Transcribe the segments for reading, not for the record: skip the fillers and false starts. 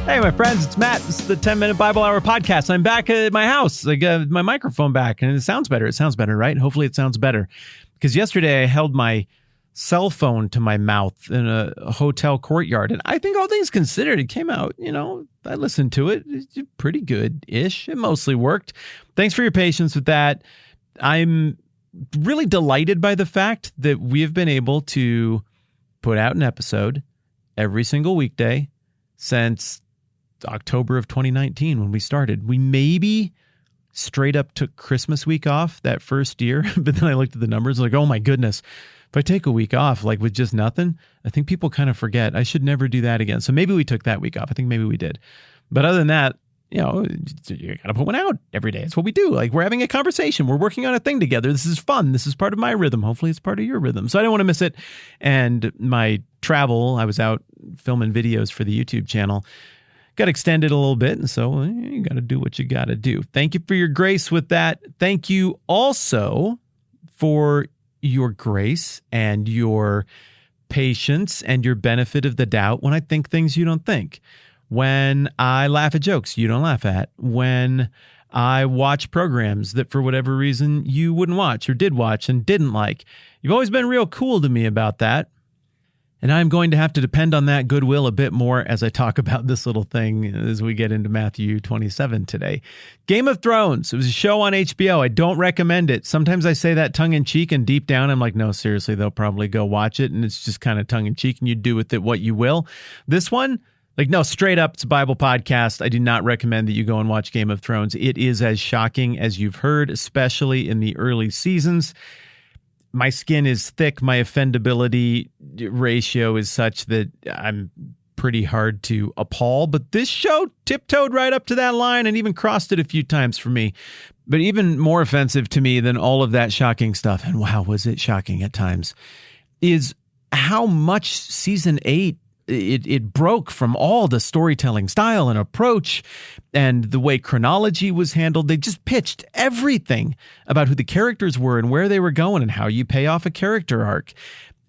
Hey, my friends, it's Matt. This is the 10-Minute Bible Hour podcast. I'm back at my house. I got my microphone back, and it sounds better. It sounds better, right? Hopefully it sounds better. Because yesterday I held my cell phone to my mouth in a hotel courtyard, and I think all things considered, it came out, I listened to it. It's pretty good-ish. It mostly worked. Thanks for your patience with that. I'm really delighted by the fact that we have been able to put out an episode every single weekday since October of 2019 when we started. We maybe straight up took Christmas week off that first year, but then I looked at the numbers like, oh my goodness, if I take a week off like with just nothing, I think people kind of forget. I should never do that again. So maybe we took that week off. I think maybe we did. But other than that, you got to put one out every day. It's what we do. Like, we're having a conversation. We're working on a thing together. This is fun. This is part of my rhythm. Hopefully it's part of your rhythm. So I don't want to miss it. And my travel, I was out filming videos for the YouTube channel, got extended a little bit. And so you got to do what you got to do. Thank you for your grace with that. Thank you also for your grace and your patience and your benefit of the doubt when I think things you don't think. When I laugh at jokes you don't laugh at, when I watch programs that for whatever reason you wouldn't watch or did watch and didn't like. You've always been real cool to me about that. And I'm going to have to depend on that goodwill a bit more as I talk about this little thing as we get into Matthew 27 today. Game of Thrones. It was a show on HBO. I don't recommend it. Sometimes I say that tongue-in-cheek, and deep down I'm like, no, seriously, they'll probably go watch it. And it's just kind of tongue-in-cheek, and you do with it what you will. This one, no, straight up, it's a Bible podcast. I do not recommend that you go and watch Game of Thrones. It is as shocking as you've heard, especially in the early seasons. My skin is thick. My offendability ratio is such that I'm pretty hard to appall. But this show tiptoed right up to that line and even crossed it a few times for me. But even more offensive to me than all of that shocking stuff, and wow, was it shocking at times, is how much season 8 it broke from all the storytelling style and approach and the way chronology was handled. They just pitched everything about who the characters were and where they were going and how you pay off a character arc.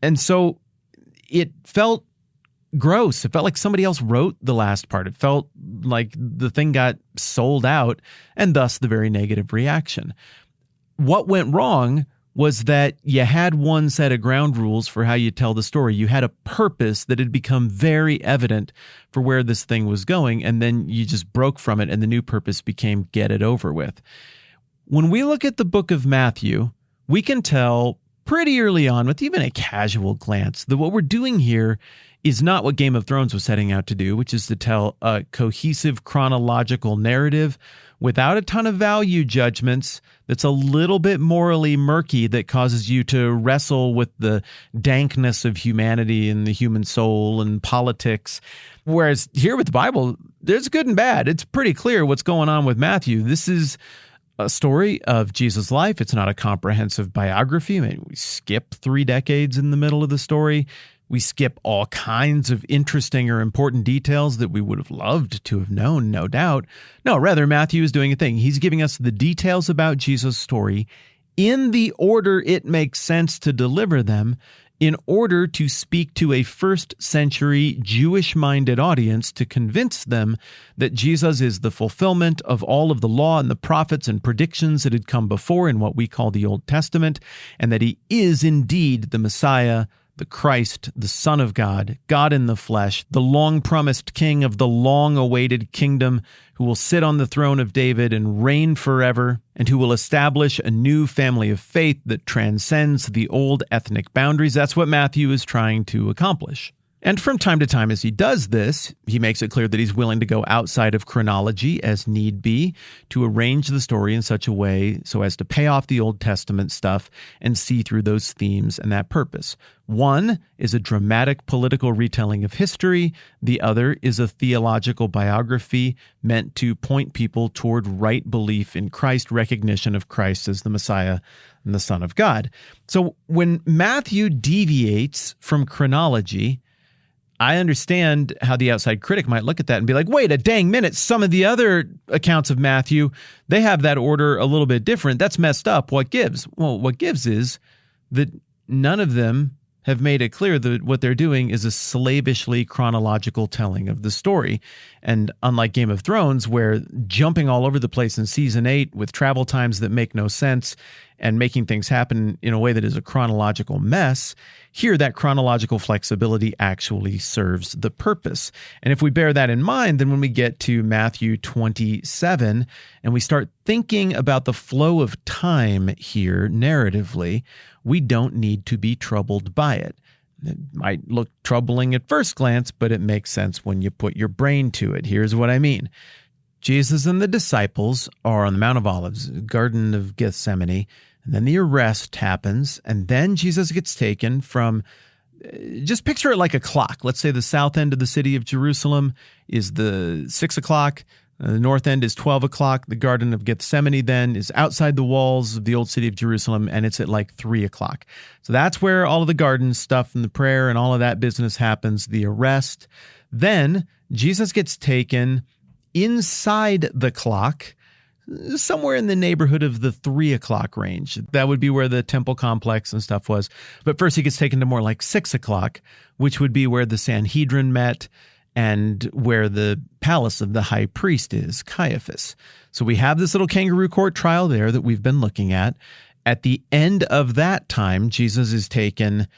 And so it felt gross. It felt like somebody else wrote the last part. It felt like the thing got sold out, and thus the very negative reaction. What went wrong was that you had one set of ground rules for how you tell the story. You had a purpose that had become very evident for where this thing was going, and then you just broke from it, and the new purpose became get it over with. When we look at the book of Matthew, we can tell pretty early on, with even a casual glance, that what we're doing here is not what Game of Thrones was setting out to do, which is to tell a cohesive chronological narrative without a ton of value judgments that's a little bit morally murky, that causes you to wrestle with the dankness of humanity and the human soul and politics. Whereas here with the Bible, there's good and bad. It's pretty clear what's going on with Matthew. This is a story of Jesus' life. It's not a comprehensive biography. I mean, we skip 3 decades in the middle of the story. We skip all kinds of interesting or important details that we would have loved to have known, no doubt. No, rather, Matthew is doing a thing. He's giving us the details about Jesus' story in the order it makes sense to deliver them, in order to speak to a first-century Jewish-minded audience to convince them that Jesus is the fulfillment of all of the law and the prophets and predictions that had come before in what we call the Old Testament, and that he is indeed the Messiah, the Christ, the Son of God, God in the flesh, the long-promised King of the long-awaited kingdom, who will sit on the throne of David and reign forever, and who will establish a new family of faith that transcends the old ethnic boundaries. That's what Matthew is trying to accomplish. And from time to time as he does this, he makes it clear that he's willing to go outside of chronology as need be to arrange the story in such a way so as to pay off the Old Testament stuff and see through those themes and that purpose. One is a dramatic political retelling of history. The other is a theological biography meant to point people toward right belief in Christ, recognition of Christ as the Messiah and the Son of God. So when Matthew deviates from chronology, I understand how the outside critic might look at that and be like, wait a dang minute, some of the other accounts of Matthew, they have that order a little bit different. That's messed up. What gives? Well, what gives is that none of them have made it clear that what they're doing is a slavishly chronological telling of the story. And unlike Game of Thrones, where jumping all over the place in season 8 with travel times that make no sense and making things happen in a way that is a chronological mess, here that chronological flexibility actually serves the purpose. And if we bear that in mind, then when we get to Matthew 27 and we start thinking about the flow of time here narratively, we don't need to be troubled by it. It might look troubling at first glance, but it makes sense when you put your brain to it. Here's what I mean. Jesus and the disciples are on the Mount of Olives, Garden of Gethsemane, and then the arrest happens, and then Jesus gets taken from, just picture it like a clock. Let's say the south end of the city of Jerusalem is the 6 o'clock, the north end is 12 o'clock. The Garden of Gethsemane then is outside the walls of the old city of Jerusalem, and it's at like 3 o'clock. So that's where all of the garden stuff and the prayer and all of that business happens, the arrest. Then Jesus gets taken inside the clock, somewhere in the neighborhood of the 3 o'clock range. That would be where the temple complex and stuff was. But first he gets taken to more like 6 o'clock, which would be where the Sanhedrin met and where the palace of the high priest is, Caiaphas. So we have this little kangaroo court trial there that we've been looking at. At the end of that time, Jesus is taken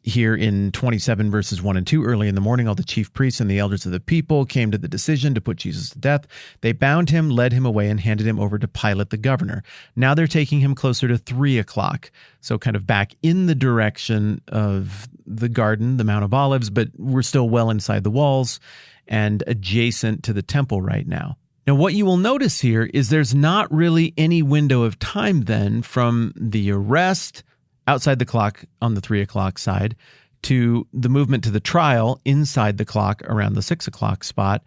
here in 27 verses 1 and 2, early in the morning, all the chief priests and the elders of the people came to the decision to put Jesus to death. They bound him, led him away, and handed him over to Pilate the governor. Now they're taking him closer to 3 o'clock, so kind of back in the direction of the garden, the Mount of Olives, but we're still well inside the walls and adjacent to the temple right now. Now, what you will notice here is there's not really any window of time then from the arrest outside the clock on the 3 o'clock side to the movement to the trial inside the clock around the 6 o'clock spot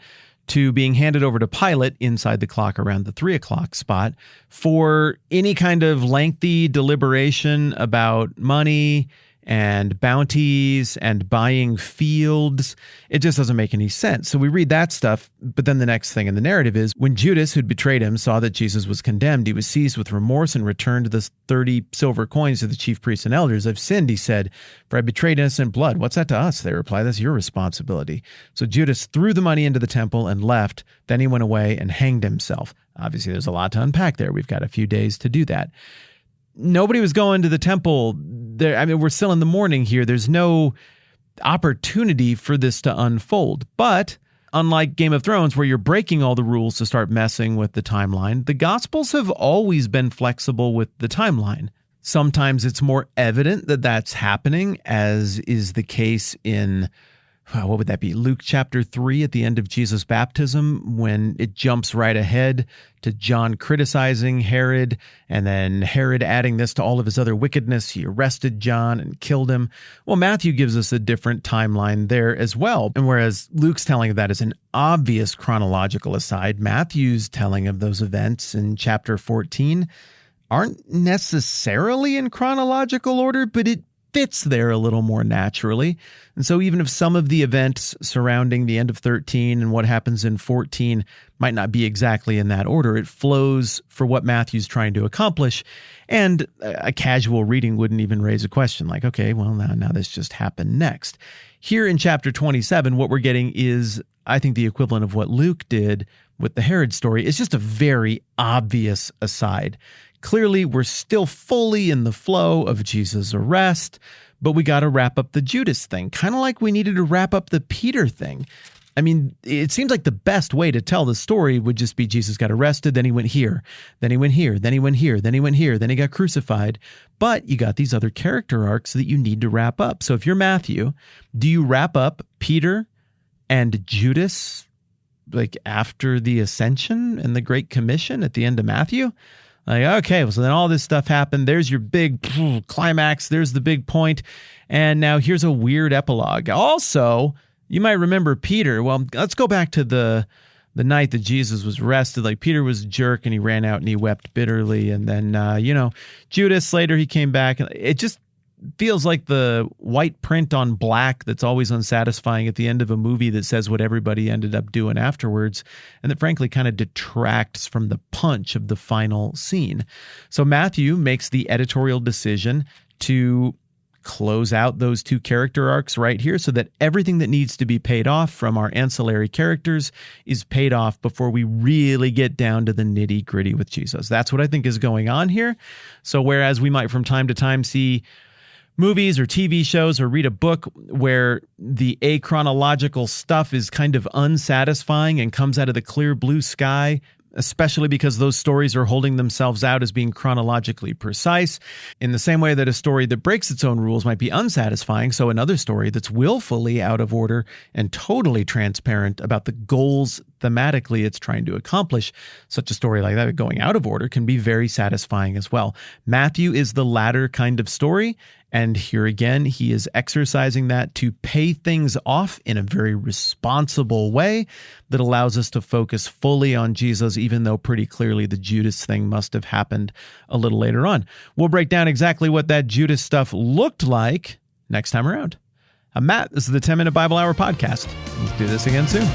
to being handed over to Pilate inside the clock around the 3 o'clock spot for any kind of lengthy deliberation about money and bounties and buying fields. It just doesn't make any sense. So we read that stuff, but then the next thing in the narrative is when Judas, who'd betrayed him, saw that Jesus was condemned, he was seized with remorse and returned the 30 silver coins to the chief priests and elders. I've sinned, he said, for I betrayed innocent blood. What's that to us? They reply, that's your responsibility. So Judas threw the money into the temple and left. Then he went away and hanged himself. Obviously, there's a lot to unpack there. We've got a few days to do that. Nobody was going to the temple there. I mean, we're still in the morning here. There's no opportunity for this to unfold. But unlike Game of Thrones, where you're breaking all the rules to start messing with the timeline, the Gospels have always been flexible with the timeline. Sometimes it's more evident that that's happening, as is the case in what would that be? Luke chapter 3 at the end of Jesus' baptism, when it jumps right ahead to John criticizing Herod, and then Herod adding this to all of his other wickedness. He arrested John and killed him. Well, Matthew gives us a different timeline there as well. And whereas Luke's telling of that as an obvious chronological aside, Matthew's telling of those events in chapter 14 aren't necessarily in chronological order, but it fits there a little more naturally. And so even if some of the events surrounding the end of 13 and what happens in 14 might not be exactly in that order, it flows for what Matthew's trying to accomplish. And a casual reading wouldn't even raise a question like, okay, well, now this just happened next. Here in chapter 27, what we're getting is, I think, the equivalent of what Luke did with the Herod story. It's just a very obvious aside. Clearly, we're still fully in the flow of Jesus' arrest, but we got to wrap up the Judas thing, kind of like we needed to wrap up the Peter thing. I mean, it seems like the best way to tell the story would just be Jesus got arrested, then he went here, then he went here, then he went here, then he went here, then he got crucified. But you got these other character arcs that you need to wrap up. So if you're Matthew, do you wrap up Peter and Judas like after the ascension and the Great Commission at the end of Matthew? Like, okay, well, so then all this stuff happened. There's your big climax. There's the big point. And now here's a weird epilogue. Also, you might remember Peter. Well, let's go back to the night that Jesus was arrested. Like, Peter was a jerk and he ran out and he wept bitterly. And then, Judas, later he came back. And it just feels like the white print on black that's always unsatisfying at the end of a movie that says what everybody ended up doing afterwards, and that frankly kind of detracts from the punch of the final scene. So Matthew makes the editorial decision to close out those two character arcs right here so that everything that needs to be paid off from our ancillary characters is paid off before we really get down to the nitty-gritty with Jesus. That's what I think is going on here. So whereas we might from time to time see movies or TV shows or read a book where the achronological stuff is kind of unsatisfying and comes out of the clear blue sky, especially because those stories are holding themselves out as being chronologically precise, in the same way that a story that breaks its own rules might be unsatisfying, so another story that's willfully out of order and totally transparent about the goals thematically it's trying to accomplish, such a story like that going out of order can be very satisfying as well. Matthew is the latter kind of story, and here again, he is exercising that to pay things off in a very responsible way that allows us to focus fully on Jesus, even though pretty clearly the Judas thing must have happened a little later on. We'll break down exactly what that Judas stuff looked like next time around. I'm Matt. This is the 10-Minute Bible Hour podcast. Let's do this again soon.